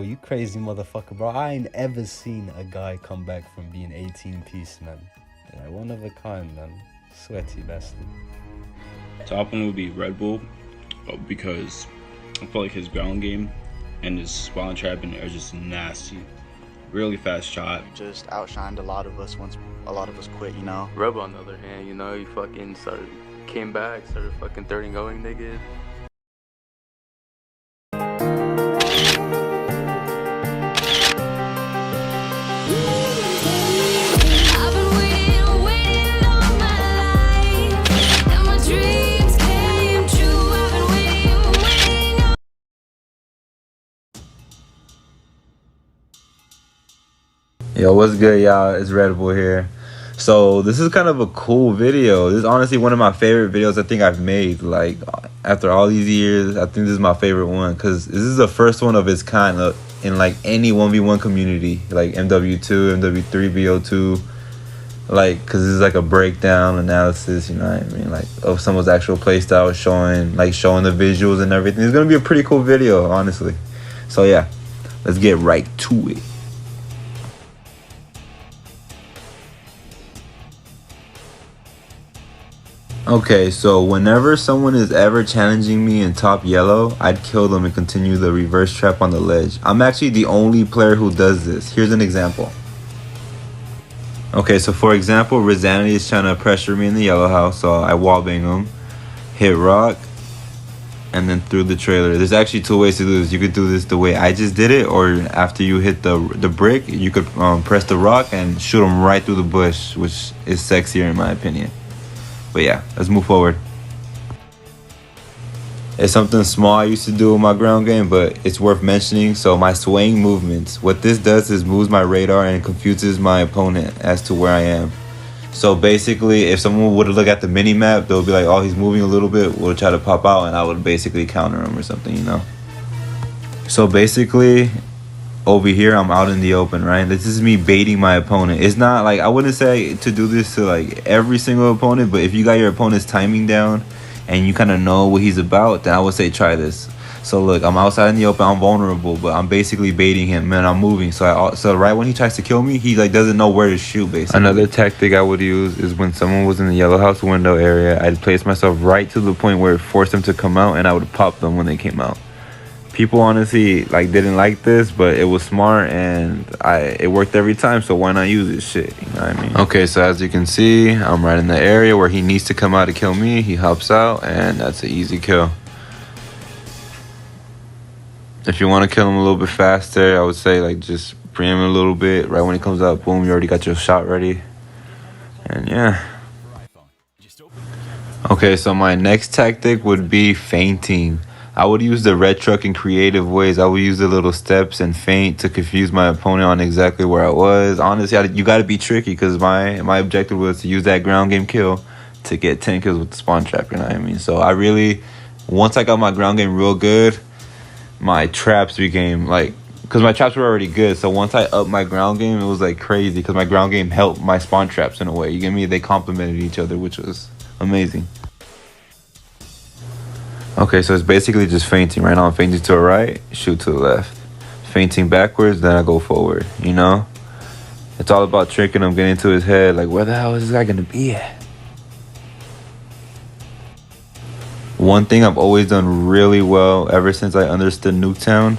You crazy motherfucker, bro. I ain't ever seen a guy come back from being 18 piece, man. Like, one of a kind, man. Sweaty bastard. Top one would be Red Bull, because I feel like his ground game and his spawn trapping are just nasty. Really fast shot. Just outshined a lot of us once a lot of us quit, you know. Rub on the other hand, you know, he fucking came back, started fucking third and going, nigga. Yo, what's good, y'all? It's Red Bull here. So this is kind of a cool video. This is honestly one of my favorite videos I think I've made. Like, after all these years, I think this is my favorite one because this is the first one of its kind in like any 1v1 community, like MW2, MW3, BO2. Like, because this is like a breakdown analysis, you know what I mean, like of someone's actual playstyle, showing the visuals and everything. It's gonna be a pretty cool video, honestly. So yeah, let's get right to it. Okay, so whenever someone is ever challenging me in top yellow, I'd kill them and continue the reverse trap on the ledge. I'm actually the only player who does this. Here's an example. Okay, so for example, Rizanity is trying to pressure me in the yellow house, so I wallbang him, hit rock, and then through the trailer. There's actually two ways to do this. You could do this the way I just did it, or after you hit the brick, you could press the rock and shoot him right through the bush, which is sexier in my opinion. But yeah, let's move forward. It's something small I used to do in my ground game, but it's worth mentioning. So my swaying movements, what this does is moves my radar and confuses my opponent as to where I am. So basically, if someone would look at the mini map, they'll be like, oh, he's moving a little bit, we'll try to pop out, and I would basically counter him or something, you know. So basically, over here I'm out in the open, right? This is me baiting my opponent. It's not like, I wouldn't say to do this to like every single opponent, but if you got your opponent's timing down and you kind of know what he's about, then I would say try this. So look, I'm outside in the open, I'm vulnerable, but I'm basically baiting him, man. I'm moving, so right when he tries to kill me, he like doesn't know where to shoot, basically. Another tactic I would use is when someone was in the yellow house window area, I'd place myself right to the point where it forced them to come out, and I would pop them when they came out. People honestly like didn't like this, but it was smart and it worked every time, so why not use this shit, you know what I mean? Okay, so as you can see, I'm right in the area where he needs to come out to kill me. He hops out, and that's an easy kill. If you want to kill him a little bit faster, I would say like just pre-aim a little bit. Right when he comes out, boom, you already got your shot ready. And yeah. Okay, so my next tactic would be feinting. I would use the red truck in creative ways. I would use the little steps and feint to confuse my opponent on exactly where I was. Honestly, you got to be tricky because my objective was to use that ground game kill to get 10 kills with the spawn trap, you know what I mean? So I really, once I got my ground game real good, my traps became like, because my traps were already good. So once I upped my ground game, it was like crazy because my ground game helped my spawn traps in a way. You get me? They complemented each other, which was amazing. Okay, so it's basically just feinting. Right now I'm feinting to the right, shoot to the left. Feinting backwards, then I go forward, you know? It's all about tricking him, getting into his head, like, where the hell is this guy gonna be at? One thing I've always done really well ever since I understood Nuketown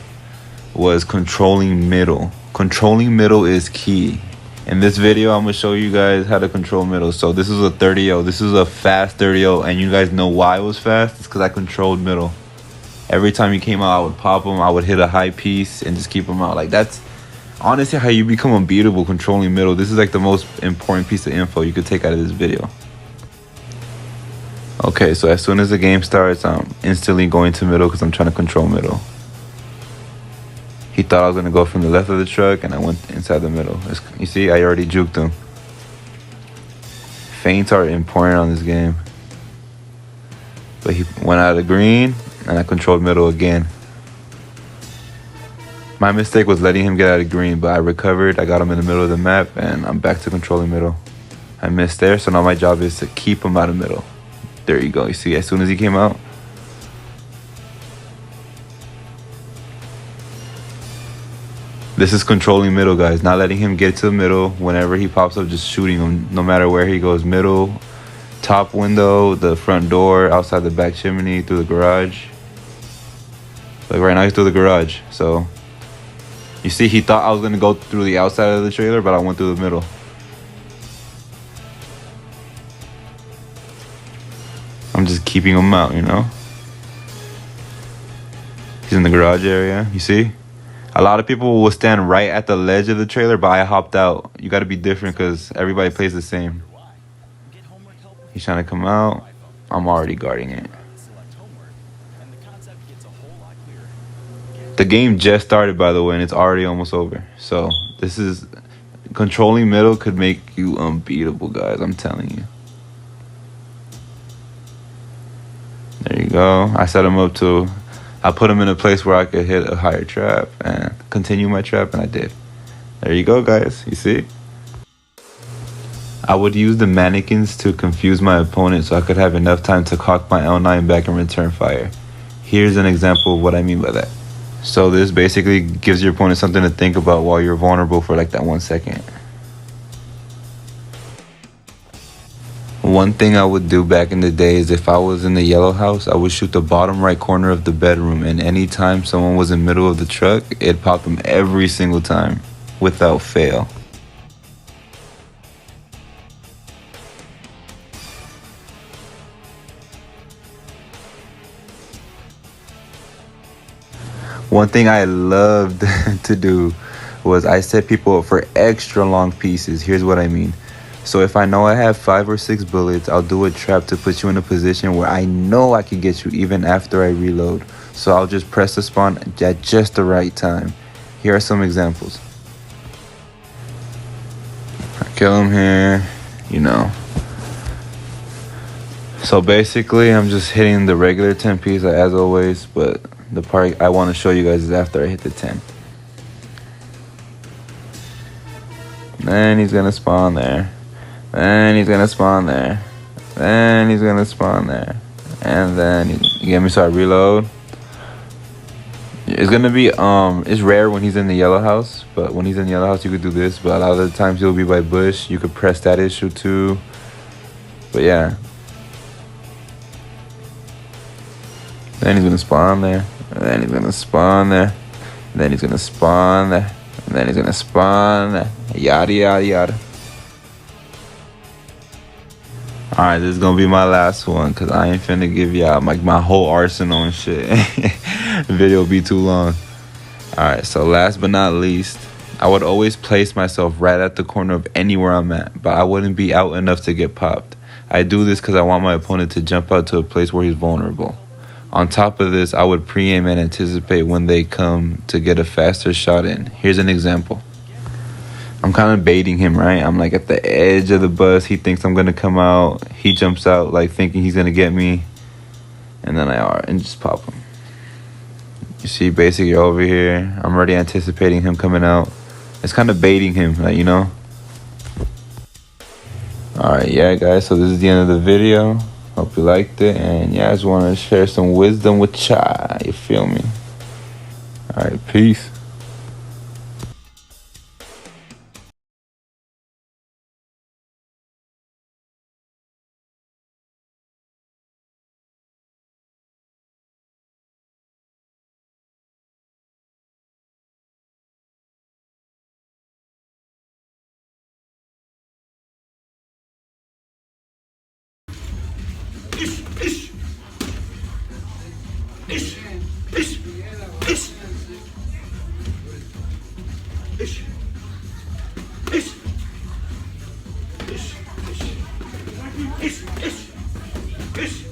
was controlling middle. Controlling middle is key. In this video, I'm going to show you guys how to control middle. So this is a 30-0. This is a fast 30-0. And you guys know why it was fast? It's because I controlled middle. Every time he came out, I would pop him. I would hit a high piece and just keep him out. Like, that's honestly how you become unbeatable, controlling middle. This is like the most important piece of info you could take out of this video. Okay, so as soon as the game starts, I'm instantly going to middle because I'm trying to control middle. He thought I was going to go from the left of the truck, and I went inside the middle. You see, I already juked him. Feints are important on this game. But he went out of green, and I controlled middle again. My mistake was letting him get out of green, but I recovered. I got him in the middle of the map, and I'm back to controlling middle. I missed there, so now my job is to keep him out of middle. There you go. You see, as soon as he came out, This is controlling middle, guys. Not letting him get to the middle. Whenever he pops up, just shooting him no matter where he goes. Middle, top window, the front door, outside the back chimney, through the garage. Like right now he's through the garage. So you see, he thought I was gonna go through the outside of the trailer, but I went through the middle. I'm just keeping him out, you know? He's in the garage area, you see? A lot of people will stand right at the ledge of the trailer, but I hopped out. You gotta be different because everybody plays the same. He's trying to come out. I'm already guarding it. The game just started, by the way, and it's already almost over. So this is... Controlling middle could make you unbeatable, guys. I'm telling you. There you go. I set him up to... I put him in a place where I could hit a higher trap and continue my trap, and I did. There you go, guys. You see? I would use the mannequins to confuse my opponent so I could have enough time to cock my L9 back and return fire. Here's an example of what I mean by that. So this basically gives your opponent something to think about while you're vulnerable for like that 1 second. One thing I would do back in the day is if I was in the yellow house, I would shoot the bottom right corner of the bedroom, and anytime someone was in the middle of the truck, it popped them every single time, without fail. One thing I loved to do was I set people up for extra long pieces. Here's what I mean. So if I know I have 5 or 6 bullets, I'll do a trap to put you in a position where I know I can get you even after I reload. So I'll just press the spawn at just the right time. Here are some examples. I kill him here, you know. So basically, I'm just hitting the regular 10 piece as always, but the part I want to show you guys is after I hit the 10. Then he's gonna spawn there. Then he's gonna spawn there. Then he's gonna spawn there. And then you get me, so I reload. It's gonna be it's rare when he's in the yellow house, but when he's in the yellow house you could do this, but a lot of the times he'll be by bush. You could press that issue too. But yeah. Then he's gonna spawn there. And then he's gonna spawn there. And then he's gonna spawn there. And then he's gonna spawn there. Yada yada yada. Alright, this is gonna be my last one because I ain't finna give y'all like my whole arsenal and shit. The video will be too long. Alright, so last but not least, I would always place myself right at the corner of anywhere I'm at, but I wouldn't be out enough to get popped. I do this because I want my opponent to jump out to a place where he's vulnerable. On top of this, I would pre-aim and anticipate when they come to get a faster shot in. Here's an example. I'm kind of baiting him, right? I'm like at the edge of the bus. He thinks I'm going to come out. He jumps out like thinking he's going to get me. And then and just pop him. You see, basically over here. I'm already anticipating him coming out. It's kind of baiting him, like, you know? Alright, yeah, guys. So this is the end of the video. Hope you liked it. And yeah, I just want to share some wisdom with y'all. You feel me? Alright, peace. Ish.